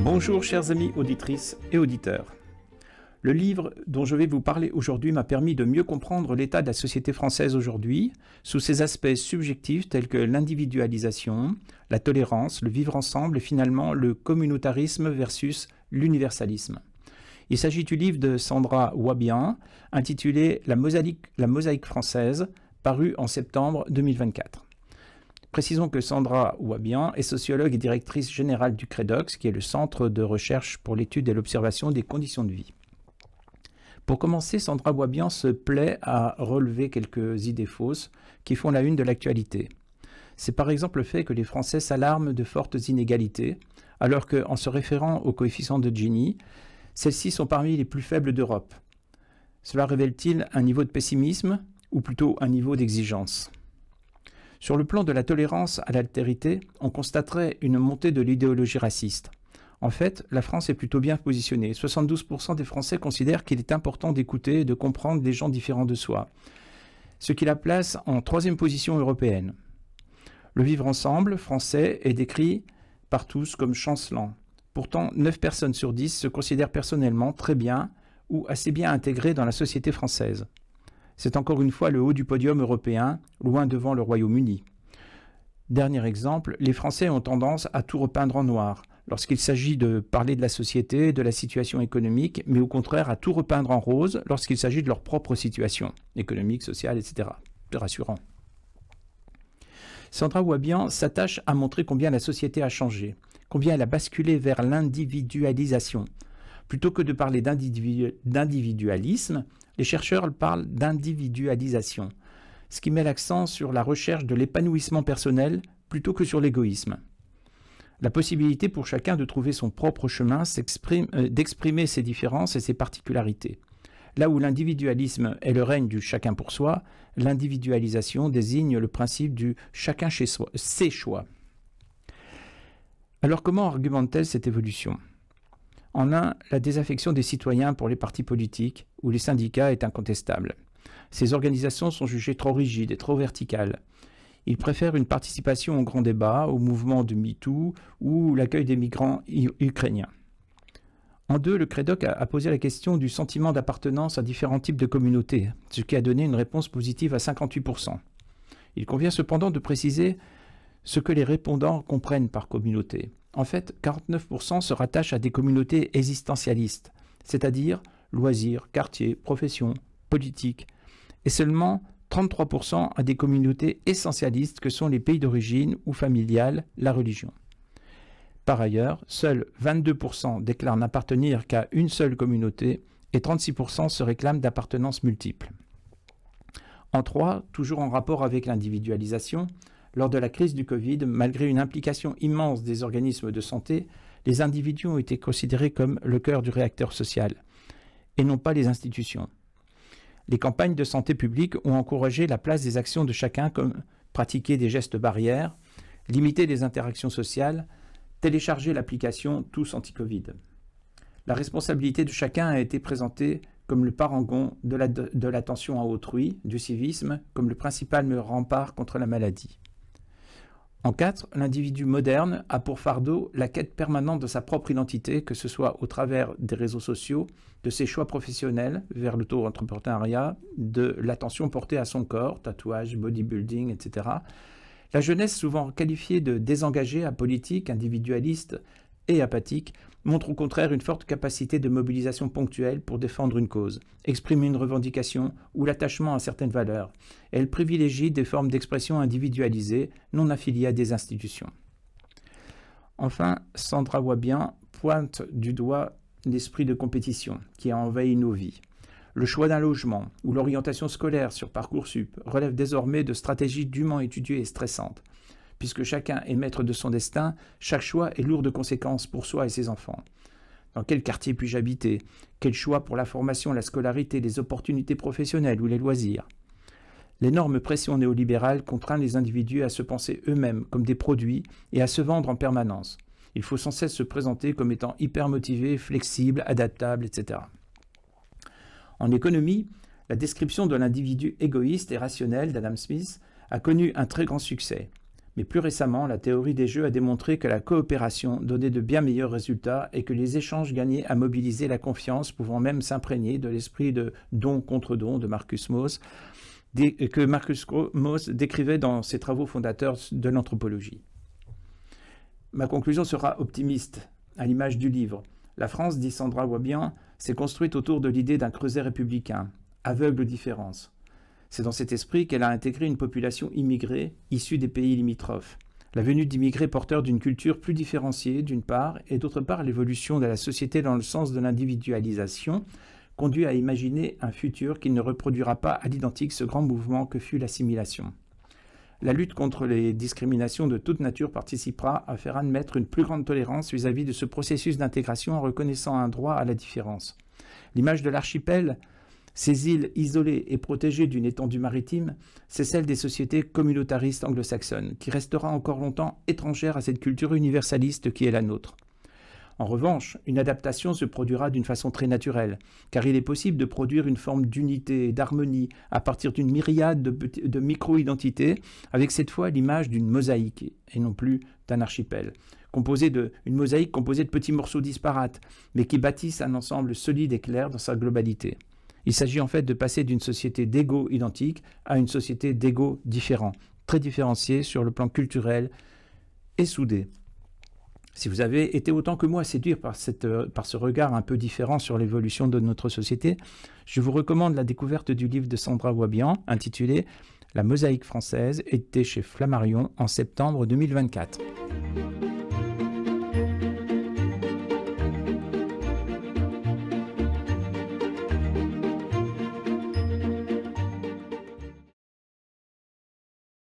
Bonjour chers amis auditrices et auditeurs. Le livre dont je vais vous parler aujourd'hui m'a permis de mieux comprendre l'état de la société française aujourd'hui, sous ses aspects subjectifs tels que l'individualisation, la tolérance, le vivre ensemble et finalement le communautarisme versus l'universalisme. Il s'agit du livre de Sandra Ouabian, intitulé La mosaïque française, paru en septembre 2024. Précisons que Sandra Ouabian est sociologue et directrice générale du CREDOX, qui est le Centre de recherche pour l'étude et l'observation des conditions de vie. Pour commencer, Sandra Ouabian se plaît à relever quelques idées fausses qui font la une de l'actualité. C'est par exemple le fait que les Français s'alarment de fortes inégalités, alors qu'en se référant au coefficient de Gini, celles-ci sont parmi les plus faibles d'Europe. Cela révèle-t-il un niveau de pessimisme ou plutôt un niveau d'exigence ? Sur le plan de la tolérance à l'altérité, on constaterait une montée de l'idéologie raciste. En fait, la France est plutôt bien positionnée. 72% des Français considèrent qu'il est important d'écouter et de comprendre des gens différents de soi, ce qui la place en troisième position européenne. Le vivre ensemble français est décrit par tous comme chancelant. Pourtant, 9 personnes sur 10 se considèrent personnellement très bien ou assez bien intégrées dans la société française. C'est encore une fois le haut du podium européen, loin devant le Royaume-Uni. Dernier exemple, les Français ont tendance à tout repeindre en noir, lorsqu'il s'agit de parler de la société, de la situation économique, mais au contraire à tout repeindre en rose lorsqu'il s'agit de leur propre situation, économique, sociale, etc. C'est rassurant. Sandra Ouabian s'attache à montrer combien la société a changé, combien elle a basculé vers l'individualisation. Plutôt que de parler d'individualisme, les chercheurs parlent d'individualisation, ce qui met l'accent sur la recherche de l'épanouissement personnel plutôt que sur l'égoïsme. La possibilité pour chacun de trouver son propre chemin, d'exprimer ses différences et ses particularités. Là où l'individualisme est le règne du chacun pour soi, l'individualisation désigne le principe du chacun chez soi, ses choix. Alors comment argumente-t-elle cette évolution ? En un, la désaffection des citoyens pour les partis politiques ou les syndicats est incontestable. Ces organisations sont jugées trop rigides et trop verticales. Ils préfèrent une participation au grand débat, au mouvement de MeToo ou l'accueil des migrants ukrainiens. En deux, le CREDOC a posé la question du sentiment d'appartenance à différents types de communautés, ce qui a donné une réponse positive à 58%. Il convient cependant de préciser ce que les répondants comprennent par communauté. En fait, 49% se rattachent à des communautés existentialistes, c'est-à-dire loisirs, quartiers, professions, politique, et seulement 33% à des communautés essentialistes que sont les pays d'origine ou familiales, la religion. Par ailleurs, seuls 22% déclarent n'appartenir qu'à une seule communauté et 36% se réclament d'appartenance multiple. En trois, toujours en rapport avec l'individualisation, lors de la crise du Covid, malgré une implication immense des organismes de santé, les individus ont été considérés comme le cœur du réacteur social, et non pas les institutions. Les campagnes de santé publique ont encouragé la place des actions de chacun comme pratiquer des gestes barrières, limiter les interactions sociales, télécharger l'application Tous Anti-Covid. La responsabilité de chacun a été présentée comme le parangon de l'attention à autrui, du civisme, comme le principal rempart contre la maladie. En 4, l'individu moderne a pour fardeau la quête permanente de sa propre identité, que ce soit au travers des réseaux sociaux, de ses choix professionnels vers l'auto-entrepreneuriat, de l'attention portée à son corps, tatouage, bodybuilding, etc. La jeunesse, souvent qualifiée de désengagée, apolitique, individualiste et apathique, montre au contraire une forte capacité de mobilisation ponctuelle pour défendre une cause, exprimer une revendication ou l'attachement à certaines valeurs. Elle privilégie des formes d'expression individualisées, non affiliées à des institutions. Enfin, Sandra Ouabian pointe du doigt l'esprit de compétition qui a envahi nos vies. Le choix d'un logement ou l'orientation scolaire sur Parcoursup relève désormais de stratégies dûment étudiées et stressantes. Puisque chacun est maître de son destin, chaque choix est lourd de conséquences pour soi et ses enfants. Dans quel quartier puis-je habiter? Quel choix pour la formation, la scolarité, les opportunités professionnelles ou les loisirs? L'énorme pression néolibérale contraint les individus à se penser eux-mêmes comme des produits et à se vendre en permanence. Il faut sans cesse se présenter comme étant hyper motivé, flexible, adaptable, etc. En économie, la description de l'individu égoïste et rationnel d'Adam Smith a connu un très grand succès. Mais plus récemment, la théorie des jeux a démontré que la coopération donnait de bien meilleurs résultats et que les échanges gagnaient à mobiliser la confiance, pouvant même s'imprégner de l'esprit de don contre don de Marcus Mauss, que Marcus Mauss décrivait dans ses travaux fondateurs de l'anthropologie. Ma conclusion sera optimiste, à l'image du livre. La France, dit Sandra Wabian, s'est construite autour de l'idée d'un creuset républicain, aveugle aux différences. C'est dans cet esprit qu'elle a intégré une population immigrée, issue des pays limitrophes. La venue d'immigrés porteurs d'une culture plus différenciée, d'une part, et d'autre part, l'évolution de la société dans le sens de l'individualisation, conduit à imaginer un futur qui ne reproduira pas à l'identique ce grand mouvement que fut l'assimilation. La lutte contre les discriminations de toute nature participera à faire admettre une plus grande tolérance vis-à-vis de ce processus d'intégration en reconnaissant un droit à la différence. L'image de l'archipel, ces îles isolées et protégées d'une étendue maritime, c'est celle des sociétés communautaristes anglo-saxonnes, qui restera encore longtemps étrangère à cette culture universaliste qui est la nôtre. En revanche, une adaptation se produira d'une façon très naturelle, car il est possible de produire une forme d'unité et d'harmonie à partir d'une myriade de micro-identités, avec cette fois l'image d'une mosaïque, et non plus d'un archipel. Une mosaïque composée de petits morceaux disparates, mais qui bâtissent un ensemble solide et clair dans sa globalité. Il s'agit en fait de passer d'une société d'égaux identiques à une société d'égaux différents, très différenciés sur le plan culturel et soudés. Si vous avez été autant que moi séduire par ce regard un peu différent sur l'évolution de notre société, je vous recommande la découverte du livre de Sandra Wabian intitulé « La mosaïque française » édité chez Flammarion en septembre 2024.